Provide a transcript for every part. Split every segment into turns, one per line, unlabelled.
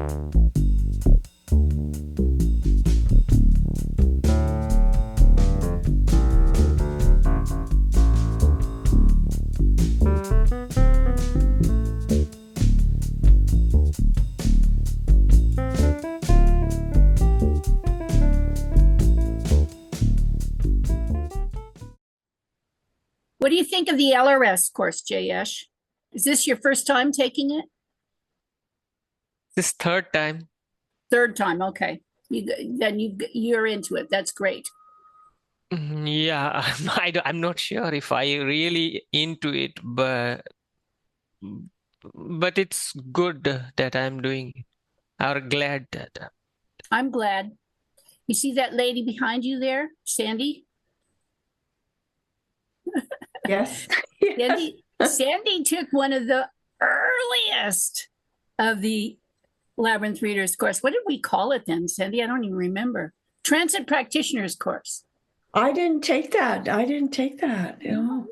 What do you think of the LRS course, Jayesh? Is this your first time taking it?
This third time.
Third time, okay. You're into it. That's great.
Yeah, I'm not sure if I really into it, but it's good that I'm doing it. I'm glad that.
I'm glad. You see that lady behind you there, Sandy?
Yes.
Sandy took one of the earliest of the Labyrinth Readers course. What did we call it then, Sandy? I don't even remember. Transit Practitioners course.
I didn't take that. You know.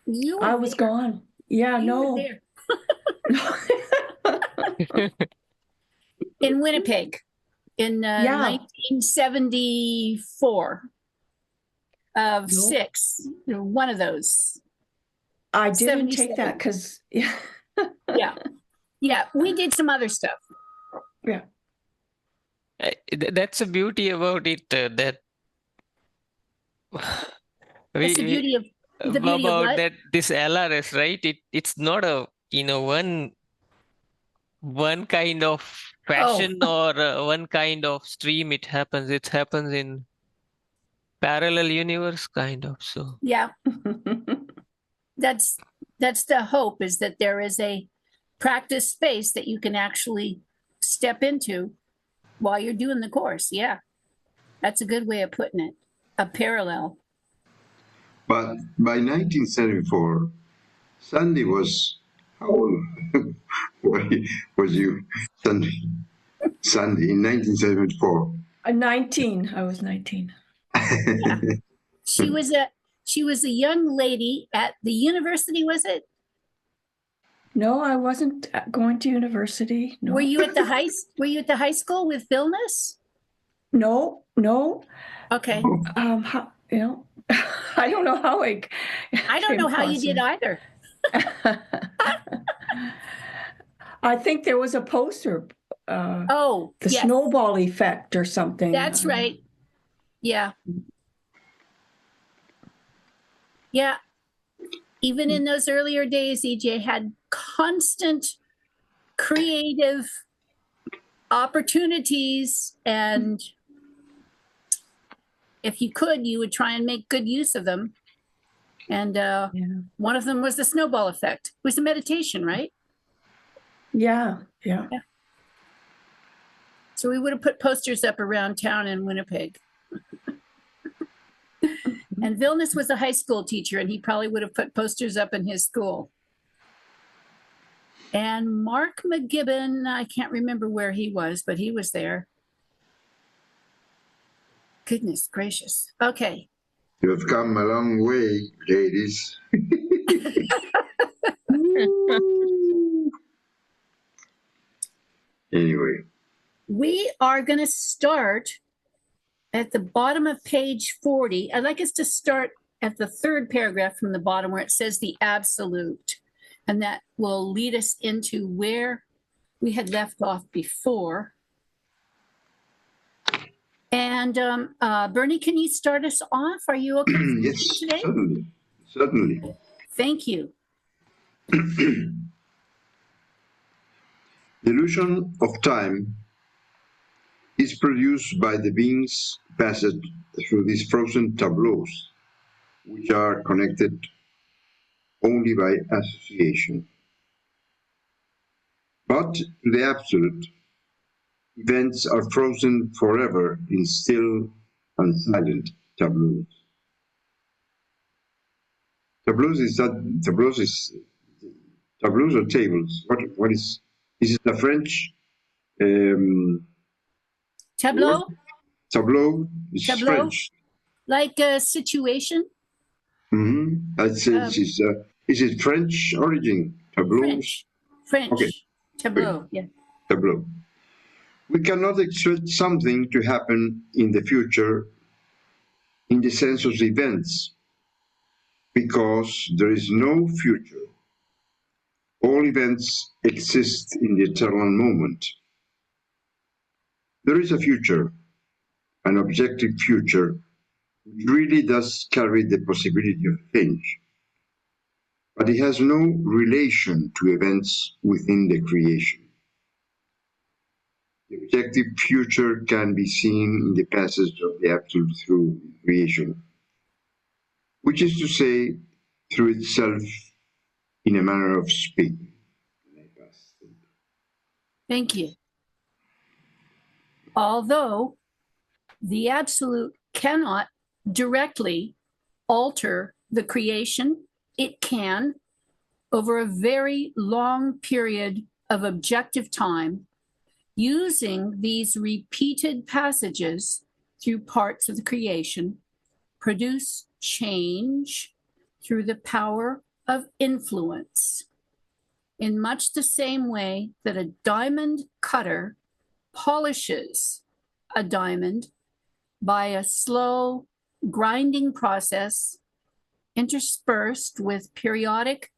You were
I was
there.
gone. Yeah,
You
no.
were there. In Winnipeg in 1974 of 6, one of those.
I didn't take that because
yeah, we did some other stuff.
Yeah,
that's the beauty about it. That's
the beauty of what?
that this LRS, right? It's not a one kind of fashion or one kind of stream. It happens in parallel universe kind of. So
yeah. That's the hope, is that there is a practice space that you can actually step into while you're doing the course. Yeah, that's a good way of putting it, a parallel.
But by 1974, Sandy was, how old was you, Sandy, in 1974?
19. I was 19.
Yeah. She was a young lady at the university, was it?
No, I wasn't going to university. No.
Were you at the high school with Vilnius?
No.
Okay.
How, I don't know how I
don't know how you did either.
I think there was a poster. The
yes.
snowball effect or something.
That's right. Yeah. Yeah. Even in those earlier days, EJ had constant creative opportunities, and if you could, you would try and make good use of them. And one of them was the snowball effect. It was a meditation, right?
Yeah.
So we would have put posters up around town in Winnipeg. And Vilnius was a high school teacher, and he probably would have put posters up in his school. And Mark McGibbon, I can't remember where he was, but he was there. Goodness gracious. Okay.
You have come a long way, ladies. Anyway.
We are going to start at the bottom of page 40. I'd like us to start at the third paragraph from the bottom where it says the absolute. And that will lead us into where we had left off before. And Bernie, can you start us off? Are you okay
yes,
today?
Certainly.
Thank you.
The illusion of time is produced by the being's passage through these frozen tableaus, which are connected only by association. But to the absolute, events are frozen forever in still and silent tableaus. Tableaus or tables? What is this? Is a French
Tableau?
Tableau is French.
Like a situation?
Is it French origin? Tableau?
French.
Okay.
Tableau, yeah.
Tableau. We cannot expect something to happen in the future in the sense of events, because there is no future. All events exist in the eternal moment. There is a future, an objective future, which really does carry the possibility of change, but it has no relation to events within the creation. The objective future can be seen in the passage of the Absolute through creation, which is to say, through itself in a manner of speaking.
Thank you. Although the Absolute cannot directly alter the creation, it can, over a very long period of objective time, using these repeated passages through parts of the creation, produce change through the power of influence. In much the same way that a diamond cutter polishes a diamond by a slow grinding process interspersed with periodic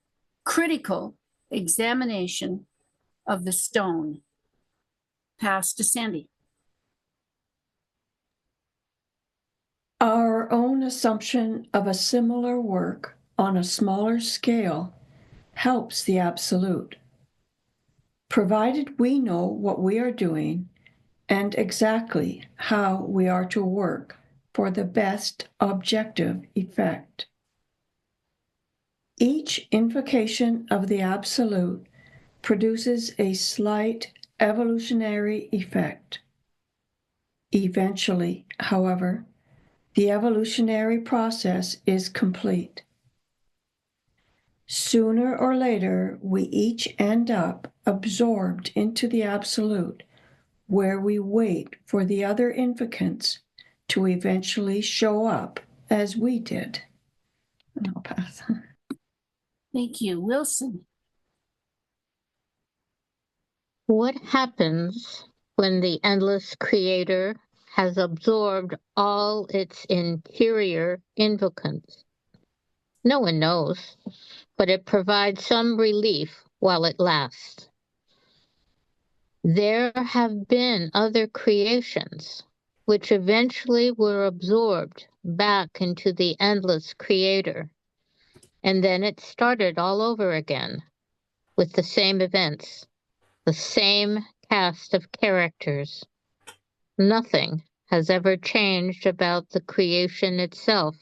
critical examination of the stone. Pass to Sandy.
Our own assumption of a similar work on a smaller scale helps the Absolute, provided we know what we are doing and exactly how we are to work for the best objective effect. Each invocation of the Absolute produces a slight evolutionary effect. Eventually, however, the evolutionary process is complete. Sooner or later, we each end up absorbed into the Absolute, where we wait for the other invocants to eventually show up as we did. And I'll pass.
Thank you. Wilson.
What happens when the endless creator has absorbed all its interior invocants? No one knows, but it provides some relief while it lasts. There have been other creations which eventually were absorbed back into the endless creator, and then it started all over again with the same events, the same cast of characters. Nothing has ever changed about the creation itself,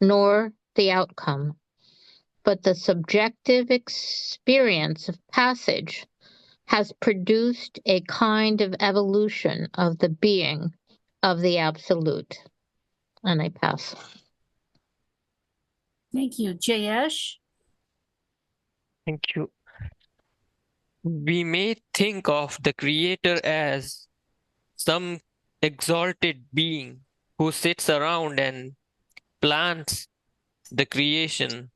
nor the outcome, but the subjective experience of passage has produced a kind of evolution of the being of the Absolute. And I pass.
Thank you. Jayesh.
Thank you. We may think of the Creator as some exalted being who sits around and plans the creation.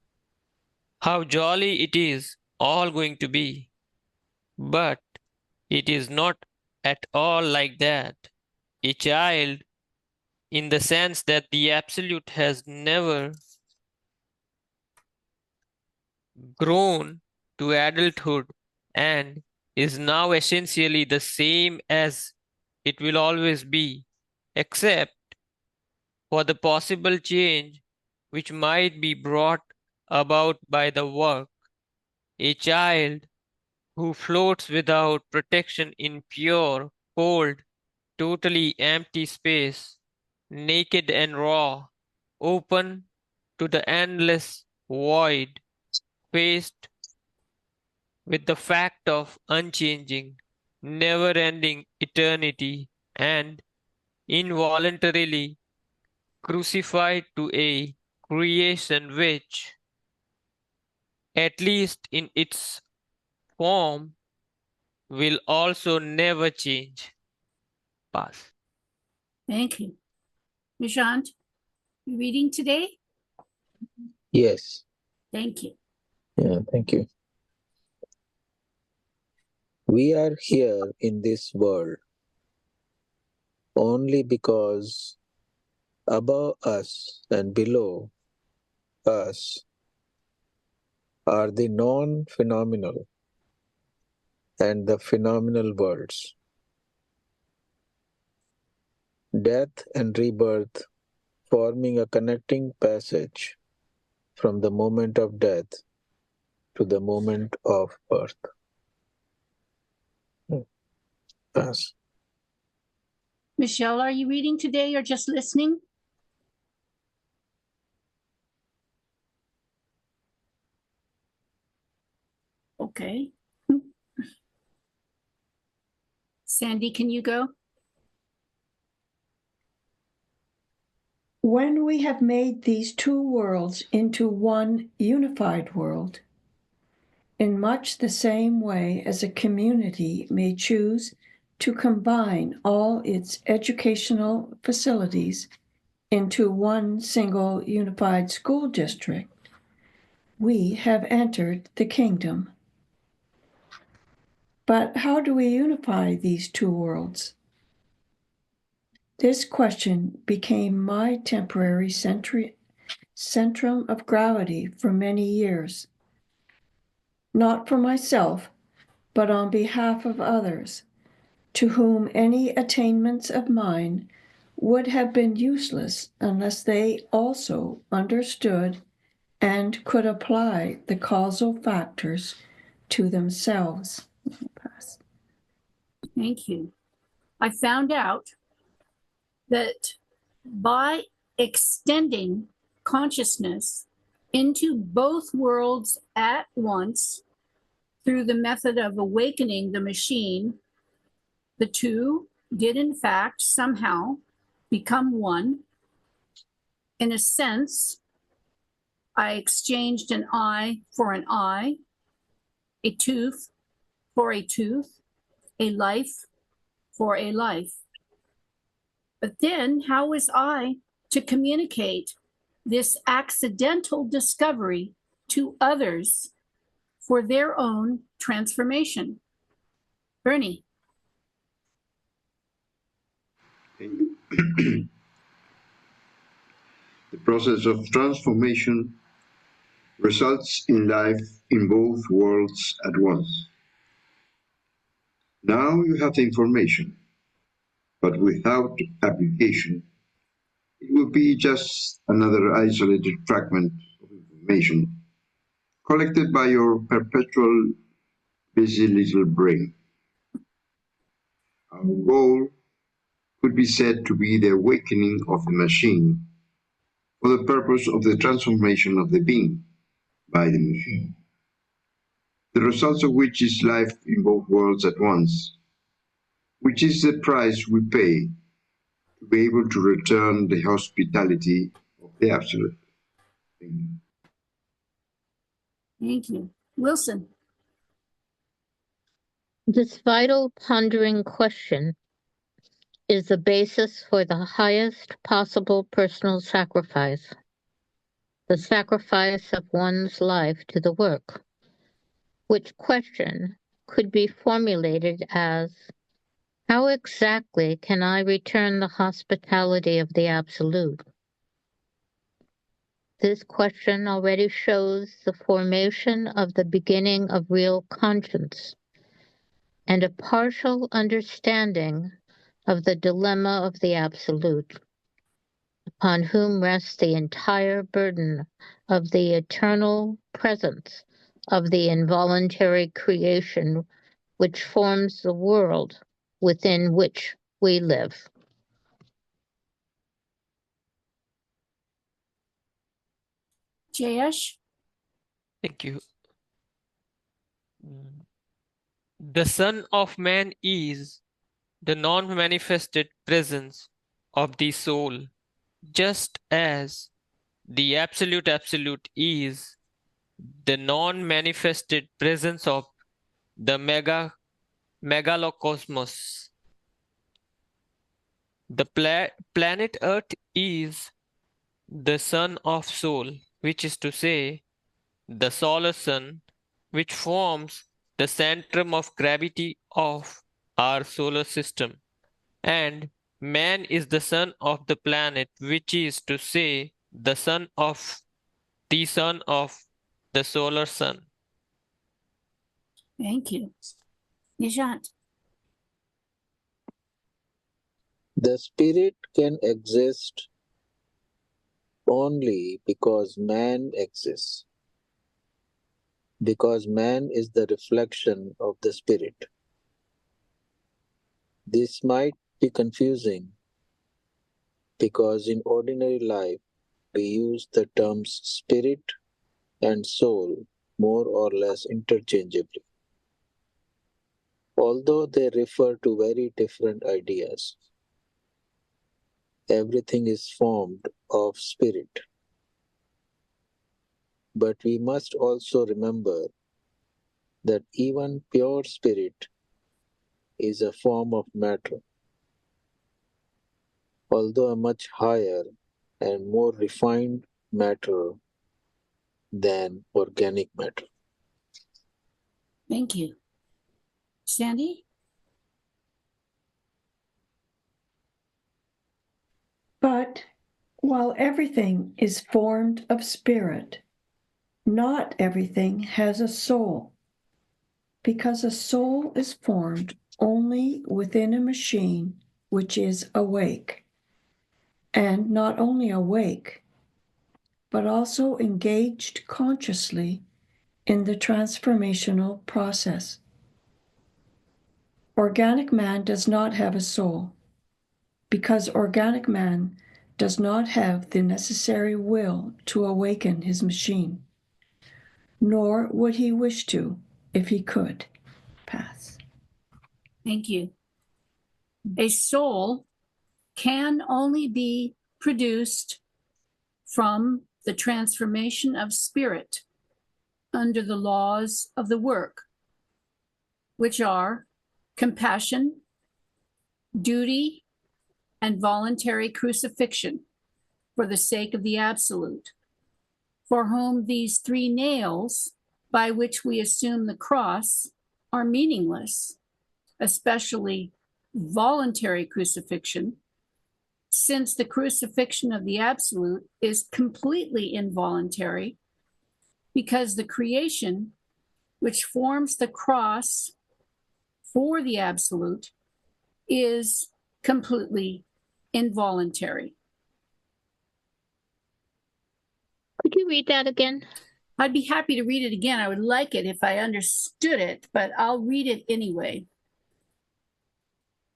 How jolly it is all going to be. But it is not at all like that. A child, in the sense that the Absolute has never grown to adulthood and is now essentially the same as it will always be, except for the possible change which might be brought about by the work. A child who floats without protection in pure, cold, totally empty space, naked and raw, open to the endless void, faced with the fact of unchanging, never-ending eternity, and involuntarily crucified to a creation which, at least in its form, will also never change. Pass.
Thank you. Nishant, you reading today?
Yes.
Thank you.
Yeah, thank you. We are here in this world only because above us and below us are the non-phenomenal and the phenomenal worlds. Death and rebirth forming a connecting passage from the moment of death to the moment of birth. Pass.
Michelle, are you reading today or just listening? Okay. Sandy, can you go?
When we have made these two worlds into one unified world, in much the same way as a community may choose to combine all its educational facilities into one single unified school district, we have entered the kingdom. But how do we unify these two worlds? This question became my temporary centrum of gravity for many years, not for myself, but on behalf of others, to whom any attainments of mine would have been useless unless they also understood and could apply the causal factors to themselves.
Thank you. I found out that by extending consciousness into both worlds at once through the method of awakening the machine, the two did in fact somehow become one. In a sense, I exchanged an eye for an eye, a tooth for a tooth, a life for a life. But then how was I to communicate this accidental discovery to others for their own transformation? Bernie.
The process of transformation results in life in both worlds at once. Now you have the information, but without application, it will be just another isolated fragment of information collected by your perpetual busy little brain. Our goal could be said to be the awakening of the machine for the purpose of the transformation of the being by the machine, the results of which is life in both worlds at once, which is the price we pay to be able to return the hospitality of the Absolute. Thank you.
Thank you. Wilson.
This vital pondering question is the basis for the highest possible personal sacrifice, the sacrifice of one's life to the work, which question could be formulated as, how exactly can I return the hospitality of the Absolute? This question already shows the formation of the beginning of real conscience and a partial understanding of the dilemma of the Absolute, upon whom rests the entire burden of the eternal presence of the involuntary creation which forms the world within which we live.
Jayesh.
Thank you. The Son of Man is the non-manifested presence of the soul, just as the Absolute is the non-manifested presence of the megalocosmos. The planet Earth is the sun of soul, which is to say, the solar sun, which forms the centrum of gravity of our solar system and man is the son of the planet, which is to say, the son of the solar sun.
Thank you. Nishant.
The spirit can exist only because man exists, because man is the reflection of the spirit. This might be confusing because in ordinary life we use the terms spirit and soul more or less interchangeably, although they refer to very different ideas. Everything is formed of spirit. But we must also remember that even pure spirit is a form of matter, although a much higher and more refined matter than organic matter.
Thank you. Sandy?
But while everything is formed of spirit, not everything has a soul, because a soul is formed only within a machine which is awake, and not only awake, but also engaged consciously in the transformational process. Organic man does not have a soul, because organic man does not have the necessary will to awaken his machine, nor would he wish to if he could. Pass.
Thank you. A soul can only be produced from the transformation of spirit under the laws of the work, which are compassion, duty, and voluntary crucifixion for the sake of the absolute, for whom these three nails by which we assume the cross are meaningless, especially voluntary crucifixion, since the crucifixion of the absolute is completely involuntary, because the creation which forms the cross for the absolute is completely involuntary.
Could you read that again?
I'd be happy to read it again. I would like it if I understood it, but I'll read it anyway.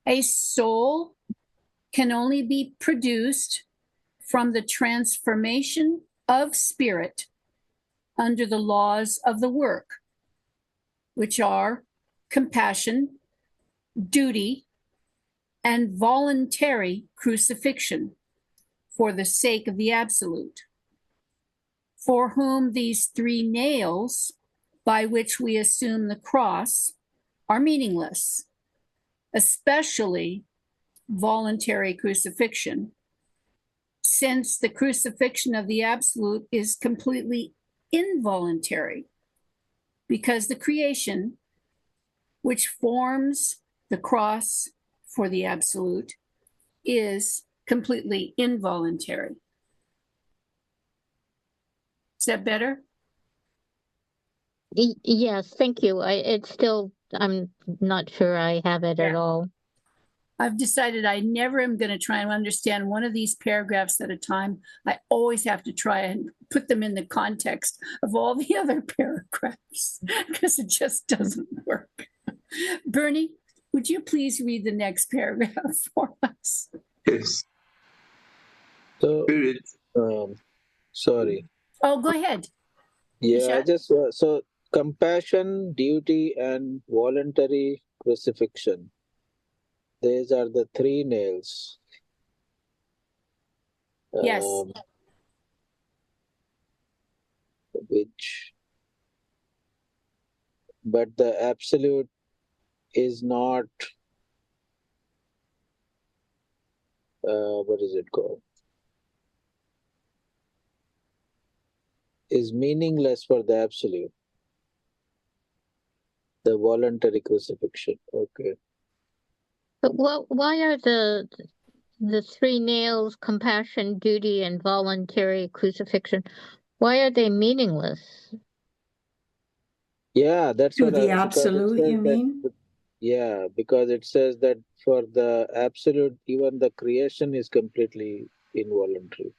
A soul can only be produced from the transformation of spirit under the laws of the work, which are compassion, duty, and voluntary crucifixion for the sake of the absolute, for whom these three nails by which we assume the cross are meaningless, especially voluntary crucifixion, since the crucifixion of the absolute is completely involuntary, because the creation which forms the cross for the absolute is completely involuntary. Is that better?
Yes, thank you. I'm not sure I have it at
Yeah.
all.
I've decided I never am going to try and understand one of these paragraphs at a time. I always have to try and put them in the context of all the other paragraphs because it just doesn't work. Bernie, would you please read the next paragraph for us?
Yes.
So,
Spirit,
sorry.
Oh, go ahead.
Yeah, I
Nishat?
just so compassion, duty, and voluntary crucifixion. These are the three nails.
Yes.
But the absolute is not. What is it called? Is meaningless for the absolute. The voluntary crucifixion. Okay.
But why are the the 3 nails, compassion, duty, and voluntary crucifixion, why are they meaningless?
Yeah, that's
To
what
the
because it
absolute,
says
you
that.
mean?
Yeah, because it says that for the absolute, even the creation is completely involuntary.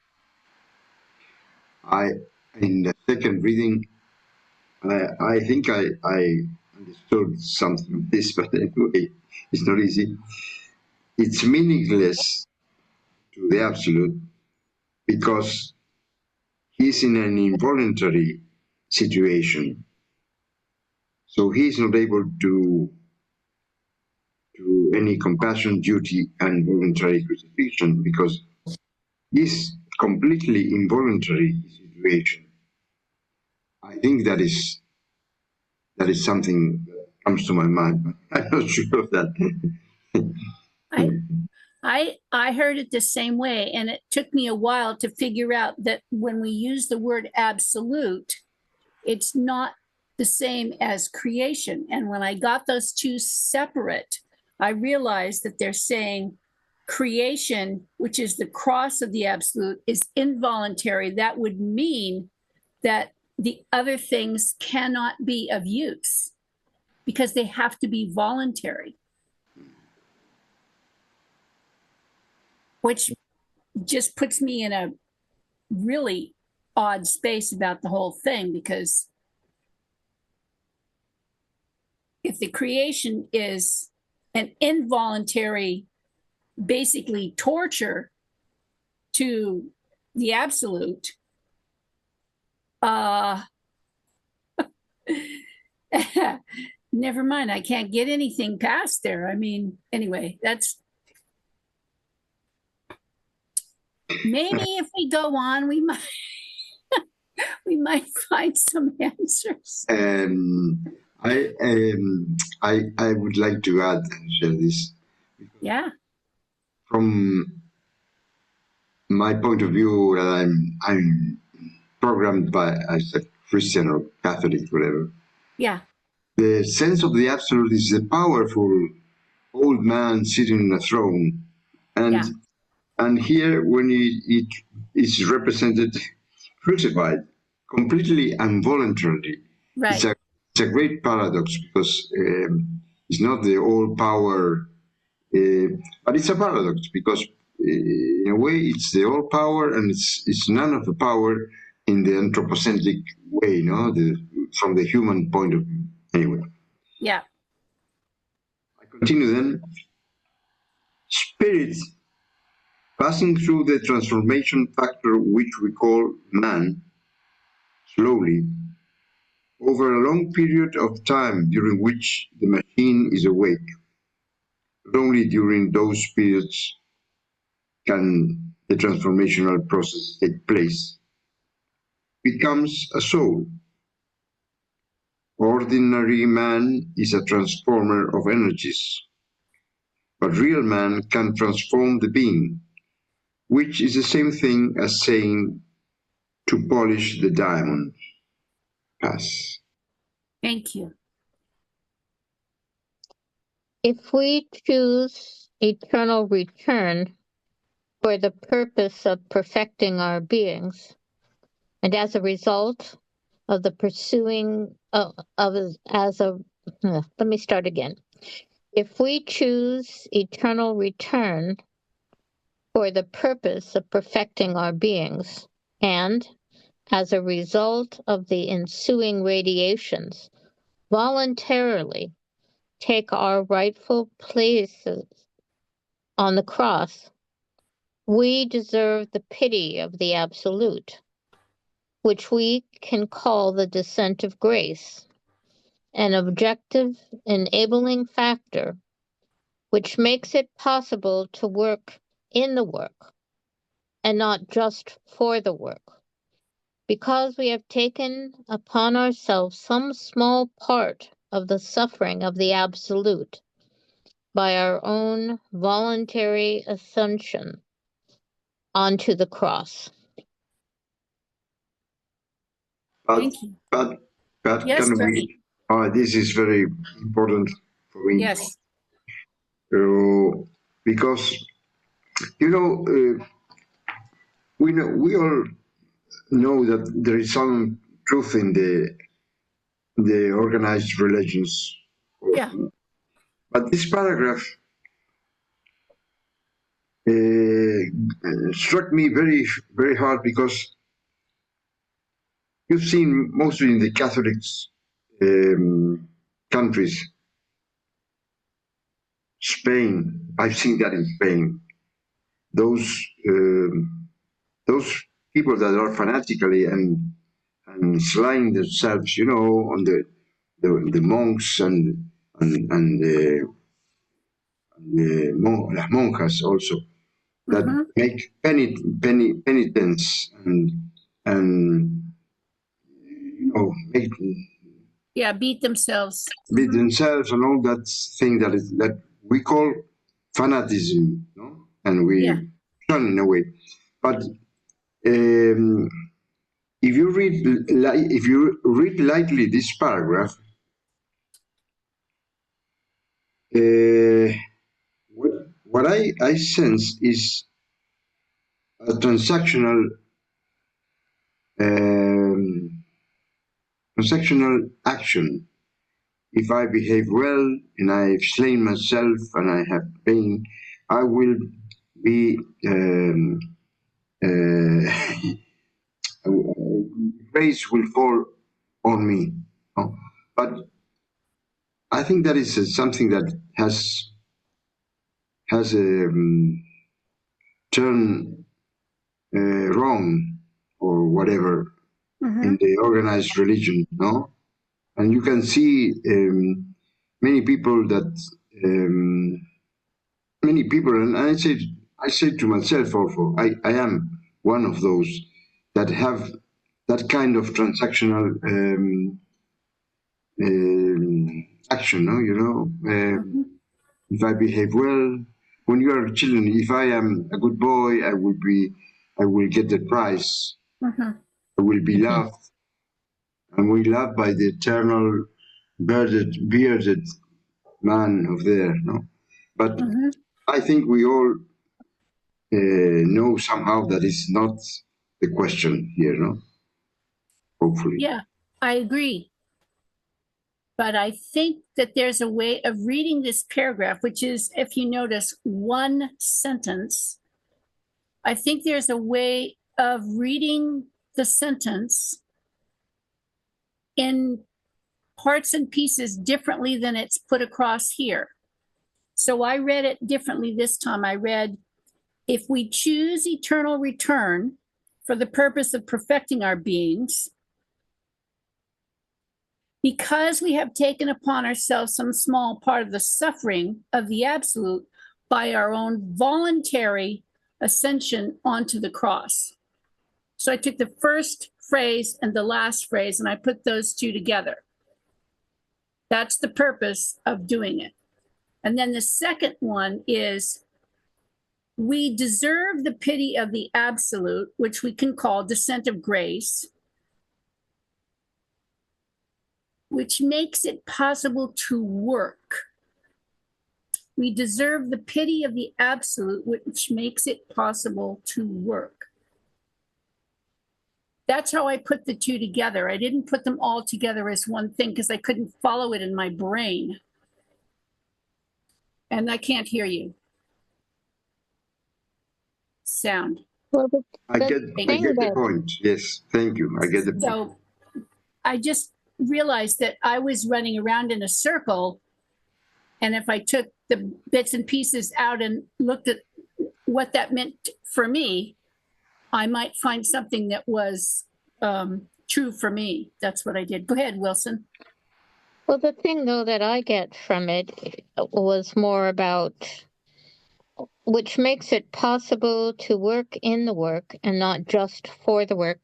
In the second reading, I think I understood something of this, but anyway, it's not easy. It's meaningless to the absolute because he's in an involuntary situation. So he's not able to any compassion, duty, and voluntary crucifixion because he's completely involuntary situation. I think that is something that comes to my mind, but I'm not sure of that.
I heard it the same way, and it took me a while to figure out that when we use the word absolute, it's not the same as creation. And when I got those two separate, I realized that they're saying creation, which is the cross of the absolute, is involuntary. That would mean that the other things cannot be of use because they have to be voluntary, which just puts me in a really odd space about the whole thing, because if the creation is an involuntary, basically torture to the absolute, never mind, I can't get anything past there. I mean, anyway, that's maybe if we go on, we might we might find some answers.
I would like to add and share this.
Yeah.
From my point of view, I'm programmed by as a Christian or Catholic, whatever.
Yeah.
The sense of the absolute is a powerful old man sitting on a throne, and
Yeah.
and here when it is represented crucified, completely involuntarily.
Right.
It's a great paradox because it's not the all power, but it's a paradox because in a way it's the all power and it's none of the power in the anthropocentric way, no, from the human point of view. Anyway,
Yeah.
I continue then. Spirit passing through the transformation factor which we call man, slowly, over a long period of time during which the machine is awake. But only during those periods can the transformational process take place. Becomes a soul. Ordinary man is a transformer of energies, but real man can transform the being, which is the same thing as saying to polish the diamond. Pass.
Thank you.
If we choose eternal return for the purpose of perfecting our beings, and as a result of the pursuing let me start again. If we choose eternal return for the purpose of perfecting our beings, and as a result of the ensuing radiations, voluntarily take our rightful places on the cross, we deserve the pity of the Absolute, which we can call the descent of grace, an objective enabling factor which makes it possible to work in the work and not just for the work, because we have taken upon ourselves some small part of the suffering of the Absolute by our own voluntary ascension onto the cross.
But,
Thank you.
but
Yes,
can
Bernie.
we? This is very important for me.
Yes.
Because You know, we all know that there is some truth in the organized religions.
Yeah.
But this paragraph struck me very, very hard because you've seen mostly in the Catholic countries, Spain. I've seen that in Spain. Those people that are fanatically and slaying themselves, you know, on the monks and las monjas also, that make penitence and you know make
Yeah, beat themselves.
beat themselves and all that thing that we call fanatism, no? And we
Yeah.
shun in a way. But if you read lightly this paragraph, what I sense is a um, transactional action. If I behave well and I've slain myself and I have pain, I will be grace will fall on me. No? But I think that is something that has turned wrong or whatever in the organized religion, no? And you can see many people that and I say to myself also, I am one of those that have that kind of transactional action, no? You know, if I behave well, when you are children, if I am a good boy, I will get the prize. I will be loved, and we loved by the eternal bearded man of there, no? But I think we all know somehow that is not the question here, no? Hopefully.
Yeah, I agree. But I think that there's a way of reading this paragraph, which is, if you notice, one sentence. I think there's a way of reading the sentence in parts and pieces differently than it's put across here. So I read it differently this time. I read, if we choose eternal return for the purpose of perfecting our beings, because we have taken upon ourselves some small part of the suffering of the absolute by our own voluntary ascension onto the cross. So I took the first phrase and the last phrase and I put those two together. That's the purpose of doing it. And then the second one is, we deserve the pity of the absolute, which we can call descent of grace, which makes it possible to work. We deserve the pity of the absolute, which makes it possible to work. That's how I put the two together. I didn't put them all together as one thing because I couldn't follow it in my brain. And I can't hear you. Sound.
Well,
I get the point. Yes, thank you. I get the point.
So I just realized that I was running around in a circle. And if I took the bits and pieces out and looked at what that meant for me, I might find something that was true for me. That's what I did. Go ahead, Wilson.
Well, the thing, though, that I get from it was more about which makes it possible to work in the work and not just for the work.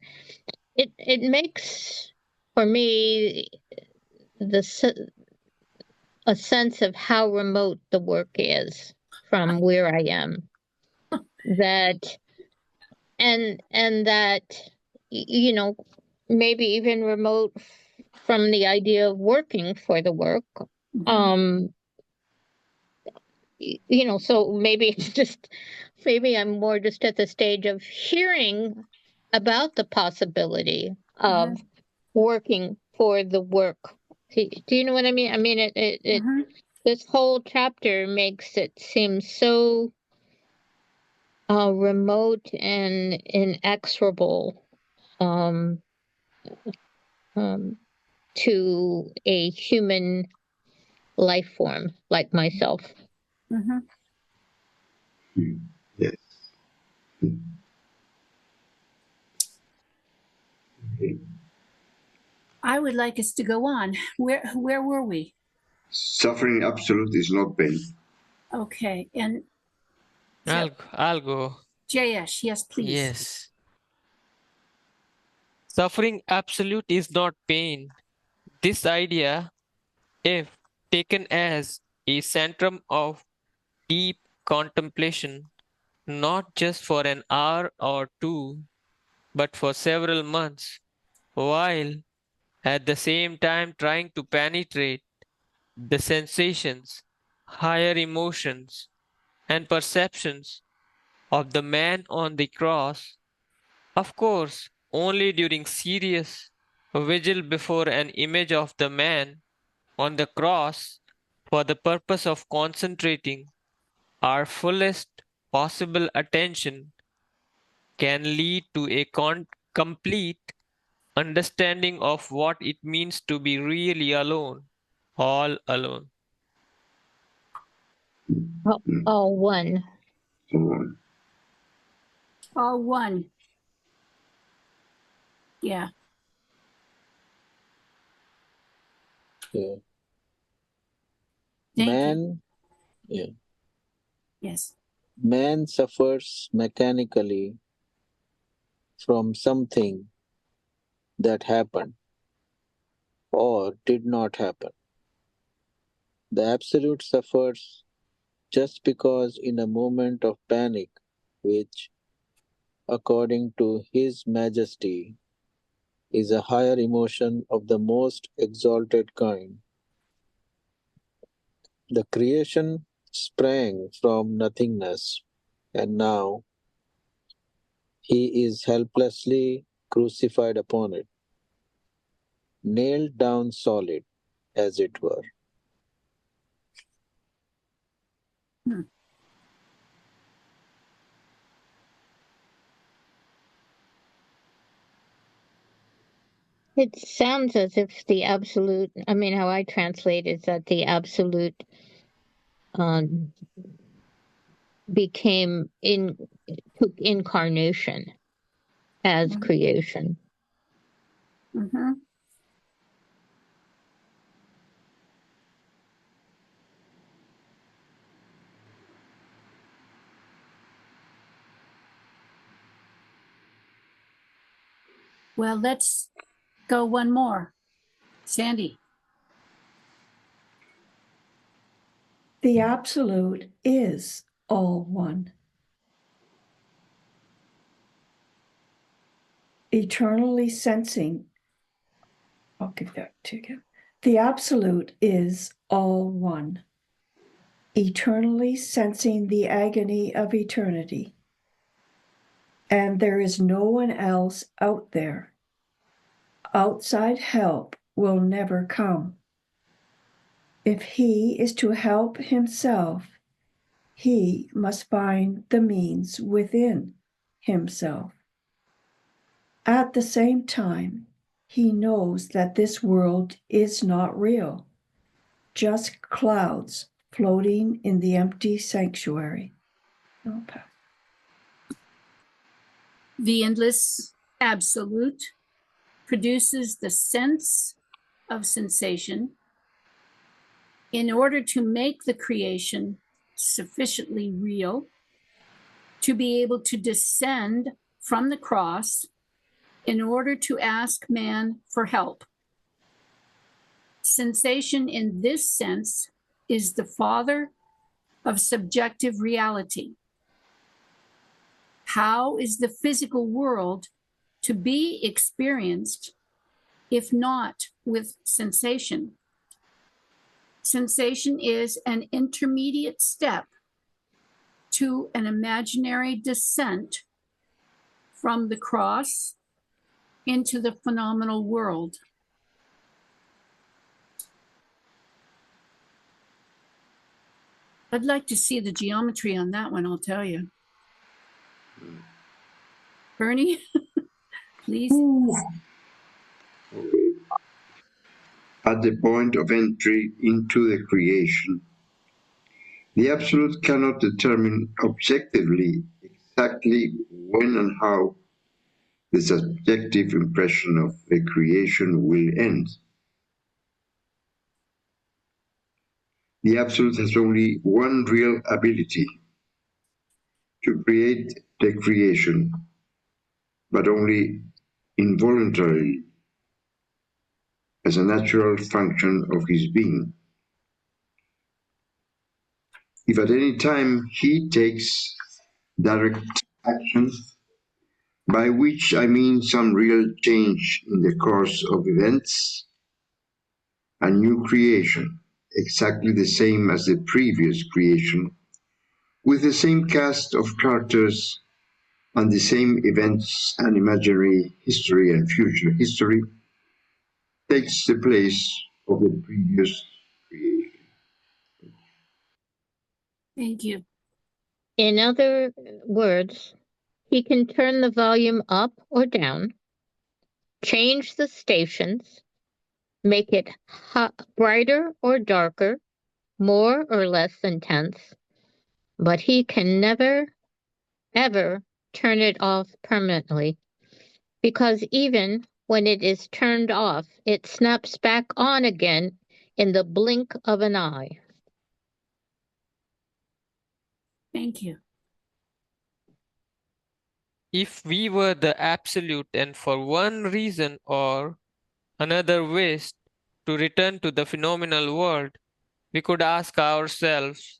It makes, for me, a sense of how remote the work is from where I am. That you know, maybe even remote from the idea of working for the work. so maybe it's just, maybe I'm more just at the stage of hearing about the possibility of working for the work. Do you know what I mean? I mean, this whole chapter makes it seem so remote and inexorable to a human life form like myself.
Yes. Okay.
I would like us to go on. Where were we?
Suffering absolute is not pain.
Okay, and
I'll go.
Jayesh, yes, please.
Yes. Suffering absolute is not pain. This idea, if taken as a centrum of deep contemplation, not just for an hour or two, but for several months, while at the same time trying to penetrate the sensations, higher emotions, and perceptions of the man on the cross, of course, only during serious vigil before an image of the man on the cross for the purpose of concentrating our fullest possible attention can lead to a complete understanding of what it means to be really alone, all alone.
All one.
All one. Yeah.
Yeah.
Thank
Man,
you.
yeah.
Yes.
Man suffers mechanically from something that happened or did not happen. The Absolute suffers just because in a moment of panic, which, according to His Majesty, is a higher emotion of the most exalted kind, the creation sprang from nothingness, and now He is helplessly crucified upon it, nailed down solid, as it were.
It sounds as if the absolute, I mean, how I translate is that the absolute took incarnation as creation.
Well, let's go one more. Sandy.
The Absolute is all one. Eternally sensing. I'll give that to you again. The Absolute is all one. Eternally sensing the agony of eternity. And there is no one else out there. Outside help will never come. If he is to help himself, he must find the means within himself. At the same time, he knows that this world is not real, just clouds floating in the empty sanctuary.
The endless absolute produces the sense of sensation in order to make the creation sufficiently real to be able to descend from the cross in order to ask man for help. Sensation in this sense is the father of subjective reality. How is the physical world to be experienced if not with sensation? Sensation is an intermediate step to an imaginary descent from the cross into the phenomenal world. I'd like to see the geometry on that one, I'll tell you. Bernie, please.
At the point of entry into the creation, the Absolute cannot determine objectively exactly when and how the subjective impression of the creation will end. The Absolute has only one real ability: to create the creation, but only involuntarily, as a natural function of his being. If at any time he takes direct action, by which I mean some real change in the course of events, a new creation, exactly the same as the previous creation, with the same cast of characters and the same events and imaginary history and future history, takes the place of the previous creation.
Thank you.
In other words, he can turn the volume up or down, change the stations, make it brighter or darker, more or less intense, but he can never, ever turn it off permanently, because even when it is turned off, it snaps back on again in the blink of an eye.
Thank you.
If we were the Absolute and for one reason or another wished to return to the phenomenal world, we could ask ourselves,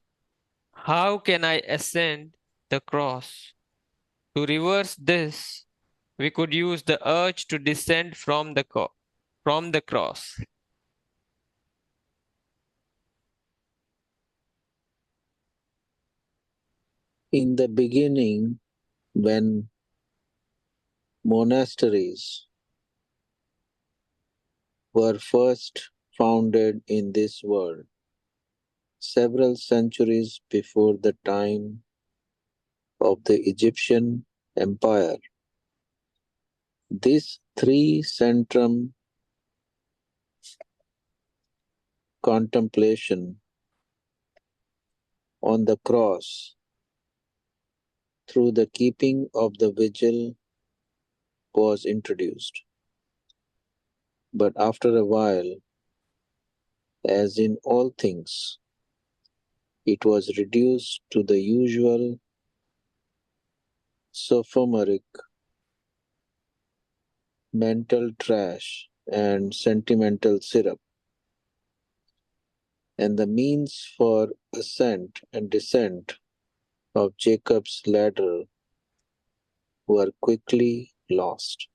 how can I ascend the cross? To reverse this, we could use the urge to descend from the cross.
In the beginning, when monasteries were first founded in this world, several centuries before the time of the Egyptian Empire, this three-centrum contemplation on the cross through the keeping of the vigil was introduced. But after a while, as in all things, it was reduced to the usual sophomoric mental trash and sentimental syrup, and the means for ascent and descent of Jacob's ladder were quickly lost.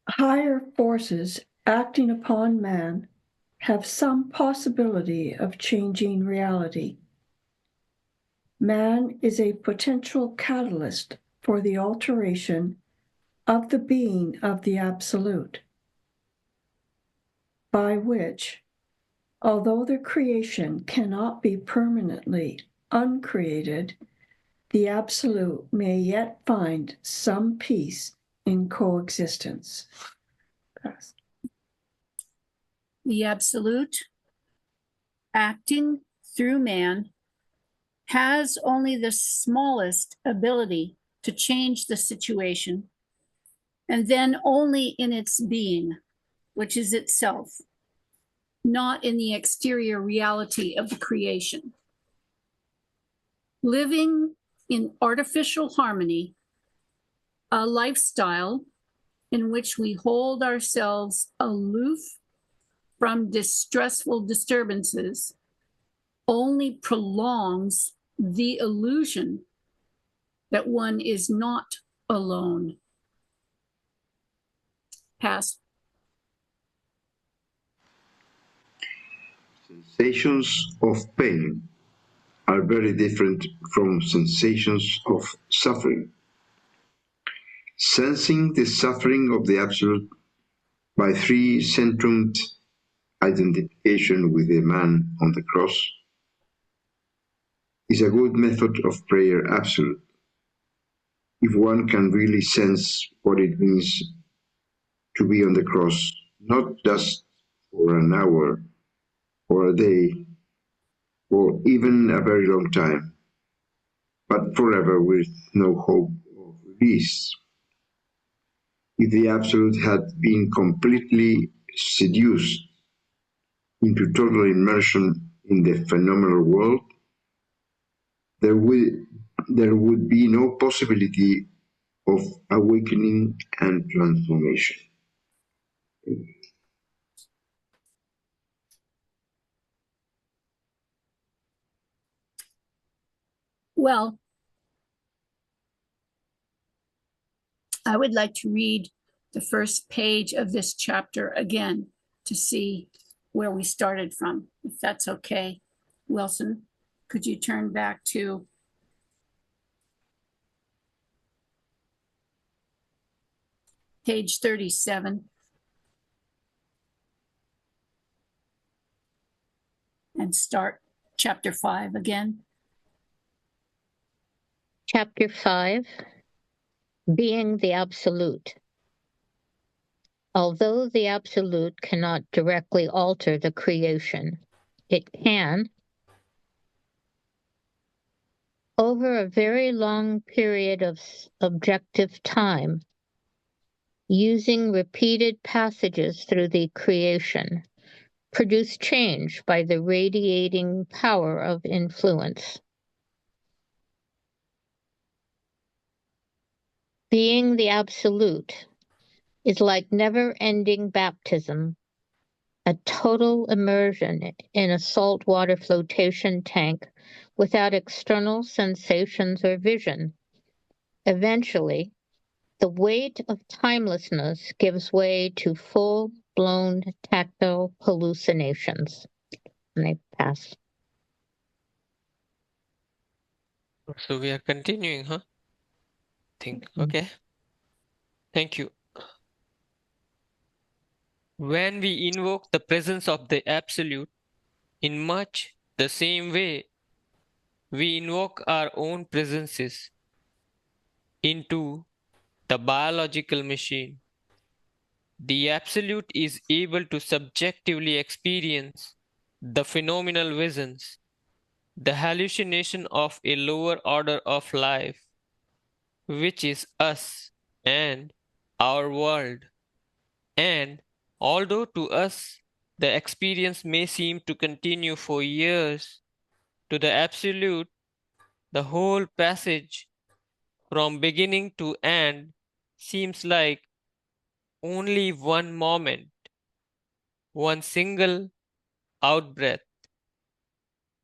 Higher forces acting upon man have some possibility of changing reality. Man is a potential catalyst for the alteration of the being of the Absolute, by which, although the creation cannot be permanently uncreated, the Absolute may yet find some peace in coexistence. Pass.
The Absolute, acting through man, has only the smallest ability to change the situation, and then only in its being, which is itself, not in the exterior reality of the creation. Living in artificial harmony, a lifestyle in which we hold ourselves aloof from distressful disturbances, only prolongs the illusion that one is not alone. Pass.
Sensations of pain are very different from sensations of suffering. Sensing the suffering of the Absolute by three centrum identification with the man on the cross is a good method of prayer absolute, if one can really sense what it means to be on the cross, not just for an hour or a day or even a very long time, but forever with no hope of release. If the Absolute had been completely seduced into total immersion in the phenomenal world, there would be no possibility of awakening and transformation.
Well, I would like to read the first page of this chapter again to see where we started from, if that's okay. Wilson, could you turn back to page 37 and start chapter 5 again?
Chapter 5, Being the Absolute. Although the Absolute cannot directly alter the creation, it can, over a very long period of objective time, using repeated passages through the creation, produce change by the radiating power of influence. Being the Absolute is like never-ending baptism, a total immersion in a saltwater flotation tank without external sensations or vision. Eventually, the weight of timelessness gives way to full-blown tactile hallucinations. And I pass.
So we are continuing, huh? Okay. Thank you. When we invoke the presence of the Absolute, in much the same way we invoke our own presences into the biological machine, the Absolute is able to subjectively experience the phenomenal visions, the hallucination of a lower order of life, which is us and our world. And although to us the experience may seem to continue for years, to the Absolute, the whole passage from beginning to end seems like only one moment, one single outbreath.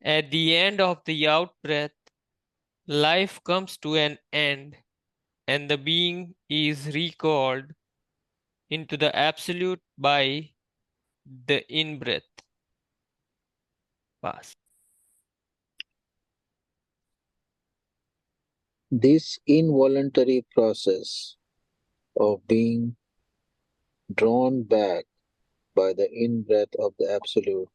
At the end of the outbreath, life comes to an end, and the being is recalled into the Absolute by the in-breath. Pass.
This involuntary process of being drawn back by the in-breath of the Absolute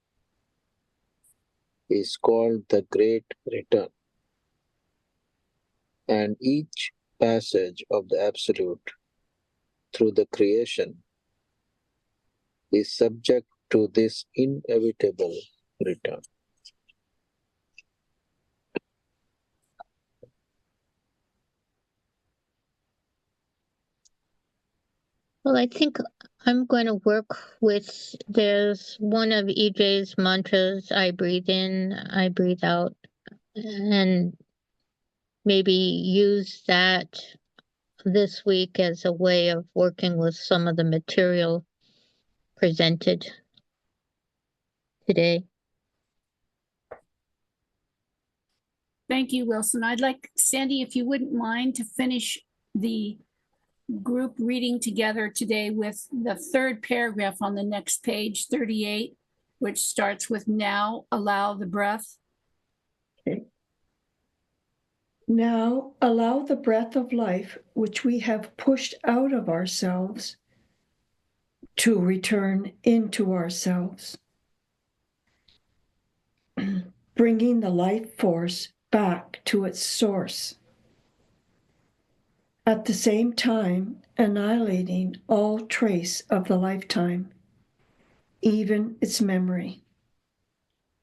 is called the Great Return. And each passage of the Absolute through the creation is subject to this inevitable return.
Well, I think I'm going to work with, there's one of EJ's mantras, I breathe in, I breathe out, and maybe use that this week as a way of working with some of the material presented today.
Thank you, Wilson. I'd like, Sandy, if you wouldn't mind to finish the group reading together today with the third paragraph on the next page, 38, which starts with now allow the breath.
Okay. Now allow the breath of life, which we have pushed out of ourselves, to return into ourselves, bringing the life force back to its source. At the same time, annihilating all trace of the lifetime, even its memory.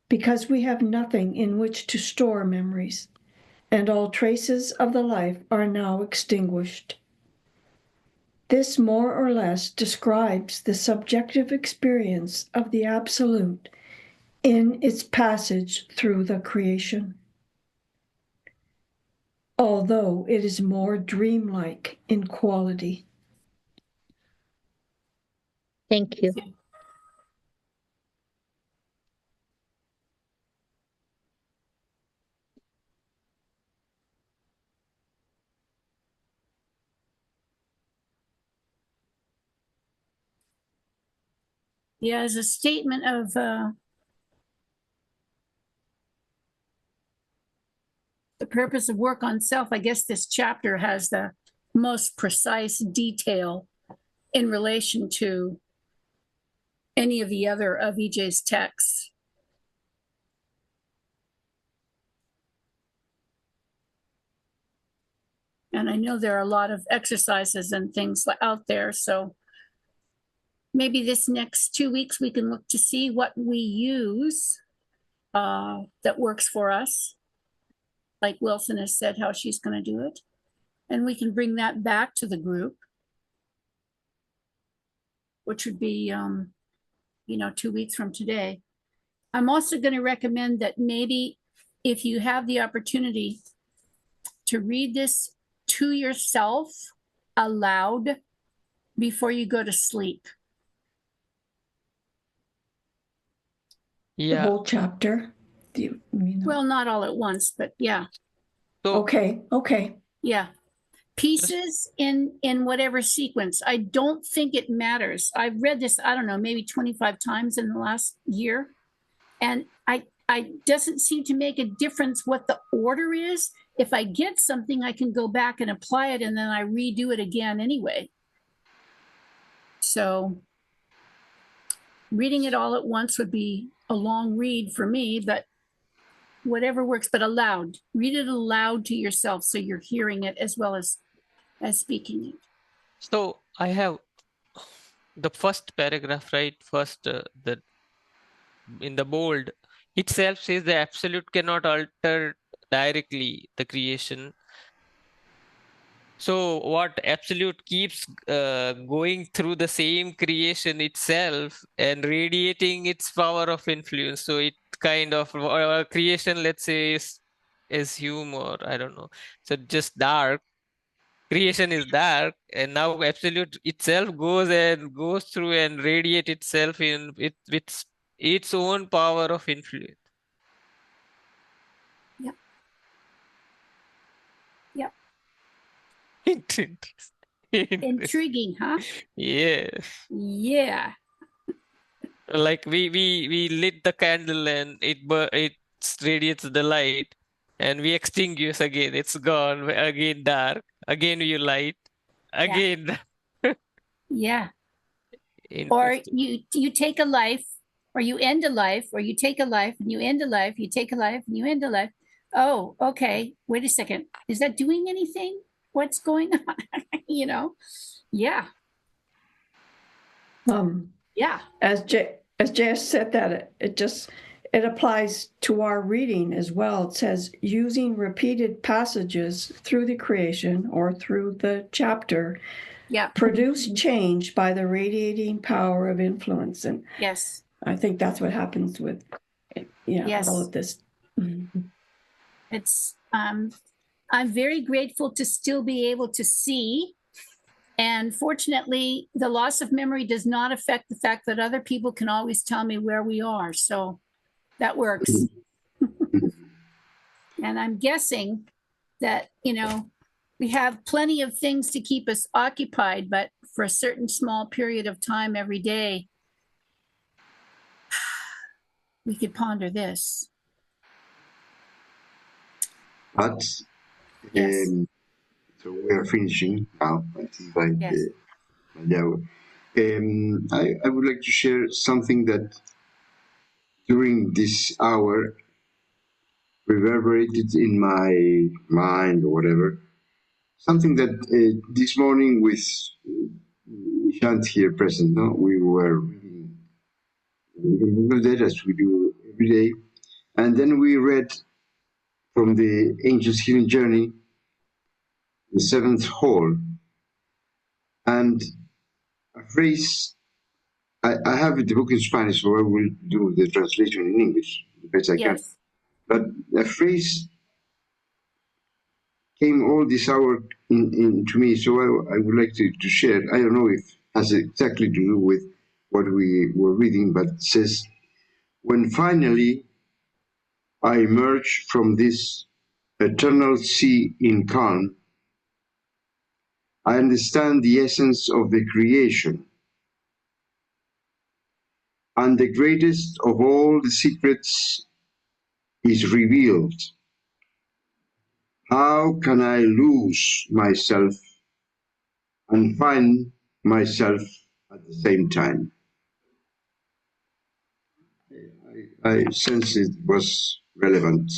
Because we have nothing in which to store memories, and all traces of the life are now extinguished. This more or less describes the subjective experience of the Absolute in its passage through the creation, although it is more dreamlike in quality.
Thank you.
Yeah, as a statement of the purpose of work on self, I guess this chapter has the most precise detail in relation to any of the other of EJ's texts. And I know there are a lot of exercises and things out there, so maybe this next 2 weeks we can look to see what we use that works for us. Like Wilson has said, how she's going to do it. And we can bring that back to the group, which would be, 2 weeks from today. I'm also going to recommend that maybe if you have the opportunity to read this to yourself aloud before you go to sleep.
The
Yeah.
whole chapter. Do you mean?
Well, not all at once, but yeah.
So
Okay.
Yeah. Pieces in whatever sequence. I don't think it matters. I've read this, I don't know, maybe 25 times in the last year. And I doesn't seem to make a difference what the order is. If I get something, I can go back and apply it, and then I redo it again anyway. So reading it all at once would be a long read for me, but whatever works, but aloud. Read it aloud to yourself so you're hearing it as well as speaking it.
So I have the first paragraph, right? First, the in the bold itself says the absolute cannot alter directly the creation. So what absolute keeps going through the same creation itself and radiating its power of influence. So it kind of creation, let's say, is hume, or I don't know. So just dark. Creation is dark, and now absolute itself goes through and radiate itself in it with its own power of influence.
Yep. Yep.
Interesting.
Intriguing, huh?
Yeah.
Yeah.
Like we lit the candle and it radiates the light, and we extinguish again. It's gone again, dark. Again you light. Again.
Yeah. Or
Interesting.
you take a life, or you end a life, or you take a life and you end a life, you take a life and you end a life. Oh, okay. Wait a second. Is that doing anything? What's going on? Yeah. Yeah.
As Jess said that, it applies to our reading as well. It says using repeated passages through the creation or through the chapter,
Yeah.
produce change by the radiating power of influence. And
Yes.
I think that's what happens with
Yes.
all of this.
It's I'm very grateful to still be able to see. And fortunately, the loss of memory does not affect the fact that other people can always tell me where we are. So that works. And I'm guessing that, you know, we have plenty of things to keep us occupied, but for a certain small period of time every day, we could ponder this.
But
Yes.
so we are finishing now. I think by
Yes.
the hour. I would like to share something that during this hour reverberated in my mind or whatever. Something that this morning with Shant here present, no, we were reading Google that as we do every day, and then we read from the Angel's Healing Journey, the seventh hall, and a phrase. I have the book in Spanish, so I will do the translation in English the best I can.
Yes.
But a phrase came all this hour to me, so I would like to share. I don't know if it has exactly to do with what we were reading, but it says, when finally I emerge from this eternal sea in calm, I understand the essence of the creation, and the greatest of all the secrets is revealed. How can I lose myself and find myself at the same time? I sense it was relevant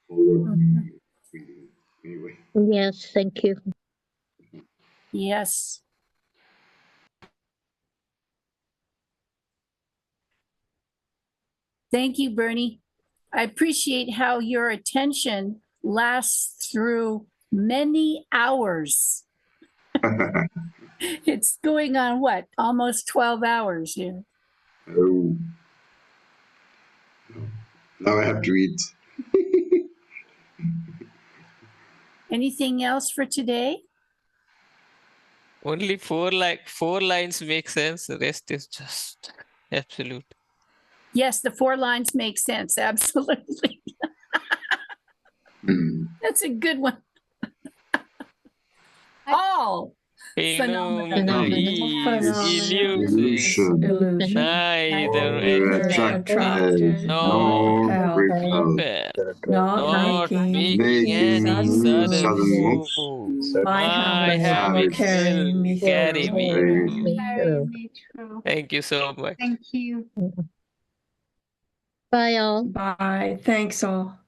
for what we reading anyway.
Yes, thank you.
Yes. Thank you, Bernie. I appreciate how your attention lasts through many hours. It's going on what? Almost 12 hours here.
Oh, now I have to eat.
Anything else for today?
Only four lines make sense. The rest is just absolute.
Yes, the 4 lines make sense. Absolutely. That's a good one. All
Phenomena
Phenomena
is
Illusion.
Illusion.
neither
Neither
attracted
nor
nor repelled,
repelled,
Not
not
making
making any
sudden
sudden
moves.
moves.
My habits
habits
will carry me
carry
through.
me
Carry
through. Thank you so much.
Thank you.
Bye all.
Bye. Thanks all.